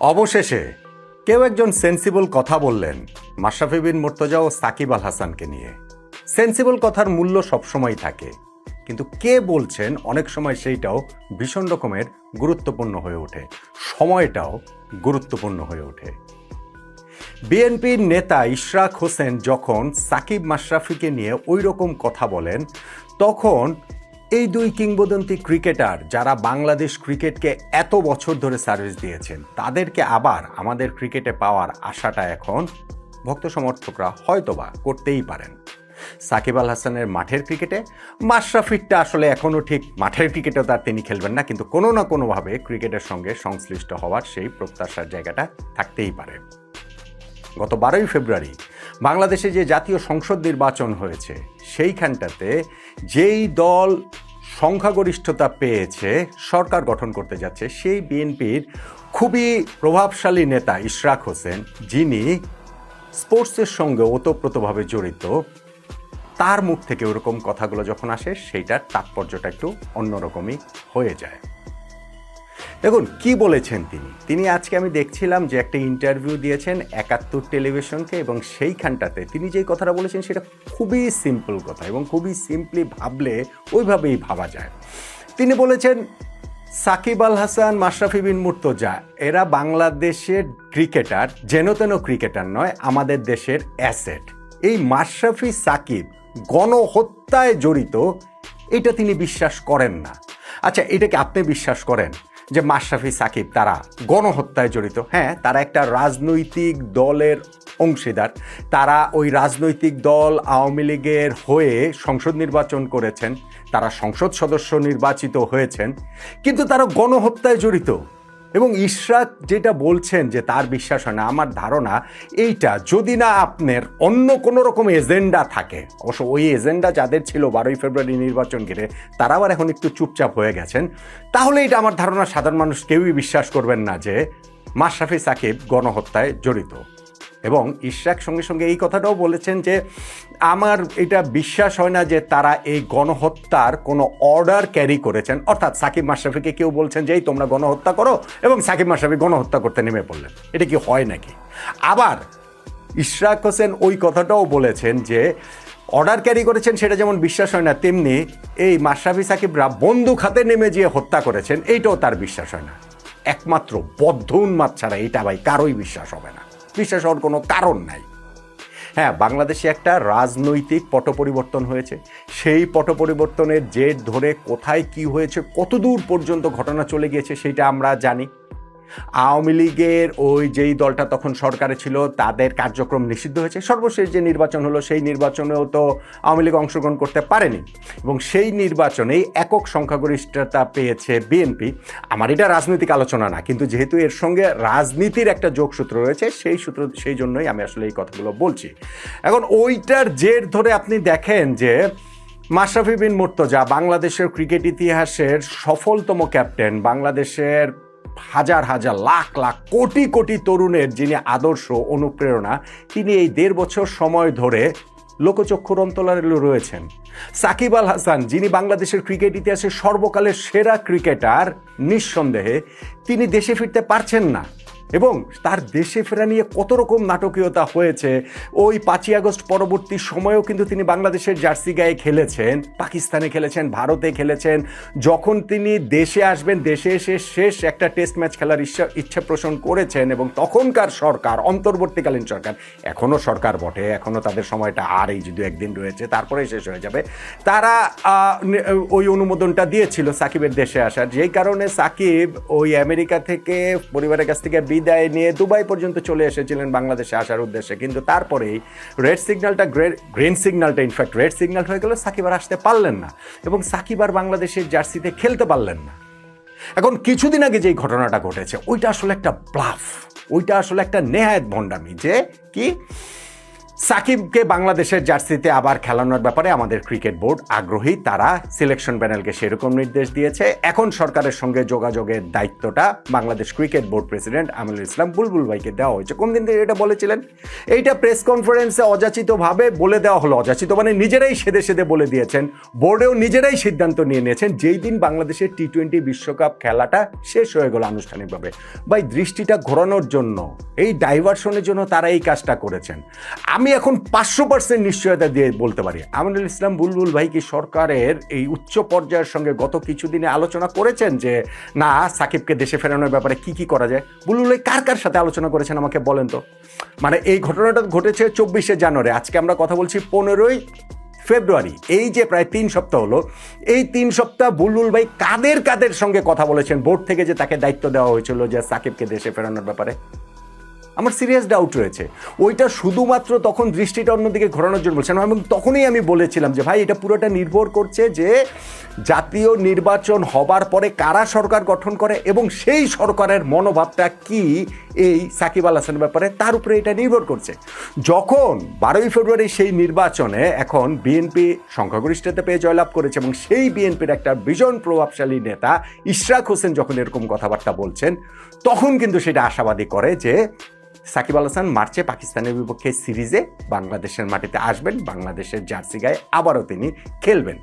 অবশেষে কেউ একজন সেন্সিবল কথা বললেন মাশরাফি বিন মুর্তজা ও সাকিব আল হাসানকে নিয়ে। সেন্সিবল কথার মূল্য সবসময় থাকে, কিন্তু কে বলছেন অনেক সময় সেইটাও ভীষণ রকমের গুরুত্বপূর্ণ হয়ে ওঠে, সময়টাও গুরুত্বপূর্ণ হয়ে ওঠে। বিএনপির নেতা ইশরাক হোসেন যখন সাকিব মাশরাফিকে নিয়ে ওই রকম কথা বলেন, তখন এই দুই কিংবদন্তি ক্রিকেটার যারা বাংলাদেশ ক্রিকেটকে এত বছর ধরে সার্ভিস দিয়েছেন, তাদেরকে আবার আমাদের ক্রিকেটে পাওয়ার আশাটা এখন ভক্ত সমর্থকরা হয়তোবা করতেই পারেন। সাকিব আল হাসানের মাঠের ক্রিকেটে, মাশরাফিরটা আসলে এখনও ঠিক মাঠের ক্রিকেটেও তার তিনি খেলবেন না, কিন্তু কোনো না কোনোভাবে ক্রিকেটের সঙ্গে সংশ্লিষ্ট হওয়ার সেই প্রত্যাশার জায়গাটা থাকতেই পারে। গত 12ই ফেব্রুয়ারি বাংলাদেশে যে জাতীয় সংসদ নির্বাচন হয়েছে, সেইখানটাতে যেই দল সংখ্যাগরিষ্ঠতা পেয়েছে সরকার গঠন করতে যাচ্ছে, সেই বিএনপির খুবই প্রভাবশালী নেতা ইশরাক হোসেন, যিনি স্পোর্টসের সঙ্গে ওতপ্রোতভাবে জড়িত, তার মুখ থেকে ওরকম কথাগুলো যখন আসে, সেইটার তাৎপর্যটা একটু অন্যরকমই হয়ে যায়। দেখুন কি বলেছেন তিনি আজকে আমি দেখছিলাম যে একটা ইন্টারভিউ দিয়েছেন 71 টেলিভিশনকে, এবং সেইখানটাতে তিনি যেই কথাটা বলেছেন সেটা খুবই সিম্পল কথা, এবং খুবই সিম্পলি ভাবলে ওইভাবেই ভাবা যায়। তিনি বলেছেন সাকিব আল হাসান, মাশরাফি বিন মুর্তজা এরা বাংলাদেশের ক্রিকেটার, যেন ক্রিকেটার নয়, আমাদের দেশের অ্যাসেট। এই মাশরাফি সাকিব গণহত্যায় জড়িত, এটা তিনি বিশ্বাস করেন না। আচ্ছা, এটাকে আপনি বিশ্বাস করেন যে মাশরাফি সাকিব তারা গণহত্যায় জড়িত? হ্যাঁ, তারা একটা রাজনৈতিক দলের অংশীদার, তারা ওই রাজনৈতিক দল আওয়ামী লীগের হয়ে সংসদ নির্বাচন করেছেন, তারা সংসদ সদস্য নির্বাচিত হয়েছেন, কিন্তু তারা গণহত্যায় জড়িত। এবং ইশরাক যেটা বলছেন যে তার বিশ্বাস হয় না, আমার ধারণা এইটা যদি না আপনার অন্য কোনো রকম এজেন্ডা থাকে, অবশ্য ওই এজেন্ডা যাদের ছিল 12ই ফেব্রুয়ারি নির্বাচন ঘিরে, তারা আবার এখন একটু চুপচাপ হয়ে গেছেন, তাহলে এটা আমার ধারণা সাধারণ মানুষ কেউই বিশ্বাস করবেন না যে মাশরাফি সাকিব গণহত্যায় জড়িত। এবং ইশরাক সঙ্গে সঙ্গে এই কথাটাও বলেছেন যে আমার এটা বিশ্বাস হয় না যে তারা এই গণহত্যার কোনো অর্ডার ক্যারি করেছেন, অর্থাৎ সাকিব মাশরাফিকে কেউ বলছেন যে এই তোমরা গণহত্যা করো, এবং সাকিব মাশরাফি গণহত্যা করতে নেমে পড়লেন। এটা কি হয় নাকি? আবার ইশরাক হোসেন ওই কথাটাও বলেছেন যে অর্ডার ক্যারি করেছেন সেটা যেমন বিশ্বাস হয় না, তেমনি এই মাশরাফি সাকিবরা বন্দুক হাতে নেমে যেয়ে হত্যা করেছেন, এইটাও তার বিশ্বাস হয় না। একমাত্র বদ্ধ উন্মাদ ছাড়া এটা ভাই কারোই বিশ্বাস হবে না, বিশ্বাস হওয়ার কোনো কারণ নাই। হ্যাঁ, বাংলাদেশে একটা রাজনৈতিক পট পরিবর্তন হয়েছে, সেই পট পরিবর্তনের জের ধরে কোথায় কি হয়েছে, কতদূর পর্যন্ত ঘটনা চলে গিয়েছে সেটা আমরা জানি। আওয়ামী লীগের ওই যেই দলটা তখন সরকারে ছিল, তাদের কার্যক্রম নিষিদ্ধ হয়েছে। সর্বশেষ যে নির্বাচন হলো, সেই নির্বাচনেও তো আওয়ামী লীগ অংশগ্রহণ করতে পারেনি, এবং সেই নির্বাচনেই একক সংখ্যাগরিষ্ঠতা পেয়েছে বিএনপি। আমার এটা রাজনৈতিক আলোচনা না, কিন্তু যেহেতু এর সঙ্গে রাজনীতির একটা যোগসূত্র রয়েছে, সেই জন্যই আমি আসলে এই কথাগুলো বলছি। এখন ওইটার জের ধরে আপনি দেখেন যে মাশরাফি বিন মুর্তজা বাংলাদেশের ক্রিকেট ইতিহাসের সফলতম ক্যাপ্টেন, বাংলাদেশের হাজার হাজার লাখ লাখ কোটি কোটি তরুণের যিনি আদর্শ অনুপ্রেরণা, তিনি এই 1.5 বছর সময় ধরে লোকচক্ষুর অন্তরালে রয়েছেন। সাকিব আল হাসান, যিনি বাংলাদেশের ক্রিকেট ইতিহাসের সর্বকালের সেরা ক্রিকেটার, নিঃসন্দেহে তিনি দেশে ফিরতে পারছেন না, এবং তার দেশে ফেরা নিয়ে কত রকম নাটকীয়তা হয়েছে। ওই 5ই আগস্ট পরবর্তী সময়েও কিন্তু তিনি বাংলাদেশের জার্সি গায়ে খেলেছেন, পাকিস্তানে খেলেছেন, ভারতে খেলেছেন। যখন তিনি দেশে আসবেন, দেশে এসে শেষ একটা টেস্ট ম্যাচ খেলার ইচ্ছা পোষণ করেছেন, এবং তখনকার সরকার, অন্তর্বর্তীকালীন সরকার, এখনও সরকার বটে, এখনও তাদের সময়টা আর এই যদি একদিন রয়েছে, তারপরে শেষ হয়ে যাবে, তারা ওই অনুমোদনটা দিয়েছিল সাকিবের দেশে আসার। যেই কারণে সাকিব ওই আমেরিকা থেকে পরিবারের কাছ থেকে বিদায় নিয়ে দুবাই পর্যন্ত চলে এসেছিলেন বাংলাদেশে আসার উদ্দেশ্যে, কিন্তু তারপরেই রেড সিগন্যালটা গ্রিন সিগন্যালটা ইনফ্যাক্ট রেড সিগন্যাল হয়ে গেল, সাকিব আর আসতে পারলেন না, এবং সাকিব আর বাংলাদেশের জার্সিতে খেলতে পারলেন না। এখন কিছুদিন আগে যেই ঘটনাটা ঘটেছে, ওইটা আসলে একটা ব্লাফ, ওইটা আসলে একটা নেহায়েত ভণ্ডামি। যে কি সাকিবকে বাংলাদেশের জার্সিতে আবার খেলানোর ব্যাপারে আমাদের ক্রিকেট বোর্ড আগ্রহী, তারা সিলেকশন প্যানেলকে সেরকম নির্দেশ দিয়েছে। এখন সরকারের সঙ্গে যোগাযোগের দায়িত্বটা Bangladesh cricket board president Aminul Islam Bulbul ভাইকে দেওয়া হয়েছে। কোন দিন থেকে এটা বলেছিলেন? এইটা প্রেস কনফারেন্সে অযাচিতভাবে বলে দেওয়া হলো। অযাচিত মানে নিজেরাই সেদে সেদে বলে দিয়েছেন, বোর্ডেও নিজেরাই সিদ্ধান্ত নিয়ে নিয়েছেন যেই দিন বাংলাদেশের টি-20 বিশ্বকাপ খেলাটা শেষ হয়ে গেল আনুষ্ঠানিকভাবে। ভাই, দৃষ্টিটা ঘোরানোর জন্য, এই ডাইভারশনের জন্য তারা এই কাজটা করেছেন। আমি এখন 500% নিশ্চয়তা দিয়ে বলতে পারি, আমিনুল ইসলাম বুলবুল ভাই কি সরকারের এই উচ্চ পর্যায়ের সঙ্গে গত কিছুদিনে আলোচনা করেছেন যে না, সাকিবকে দেশে ফেরানোর ব্যাপারে কি কি করা যায়? বুলবুল ভাই কার কার সাথে আলোচনা করেছেন আমাকে বলেন তো। মানে এই ঘটনাটা ঘটেছে 24শে জানুয়ারি, আজকে আমরা কথা বলছি 15ই ফেব্রুয়ারি। এই যে প্রায় 3 সপ্তাহ হলো, এই 3 সপ্তাহ বুলবুল ভাই কাদের কাদের সঙ্গে কথা বলেছেন বোর্ড থেকে যে তাকে দায়িত্ব দেওয়া হয়েছিল যে সাকিবকে দেশে ফেরানোর ব্যাপারে? আমার সিরিয়াস ডাউট রয়েছে। ওইটা শুধুমাত্র তখন দৃষ্টিটা অন্যদিকে ঘোরানোর জন্য বলছেন, এবং তখনই আমি বলেছিলাম যে ভাই, এটা পুরোটা নির্ভর করছে যে জাতীয় নির্বাচন হবার পরে কারা সরকার গঠন করে এবং সেই সরকারের মনোভাবটা কি এই সাকিব আল হাসানের ব্যাপারে, তার উপরে এটা নির্ভর করছে। যখন 12ই ফেব্রুয়ারি সেই নির্বাচনে এখন বিএনপি সংখ্যাগরিষ্ঠতা পেয়ে জয়লাভ করেছে এবং সেই বিএনপির একটা ভীষণ প্রভাবশালী নেতা ইশরাক হোসেন যখন এরকম কথাবার্তা বলছেন, তখন কিন্তু সেটা আশাবাদী করে যে সাকিব আল হাসান মার্চে পাকিস্তানের বিপক্ষে সিরিজে বাংলাদেশের মাটিতে আসবেন, বাংলাদেশের জার্সি গায়ে আবারও তিনি খেলবেন।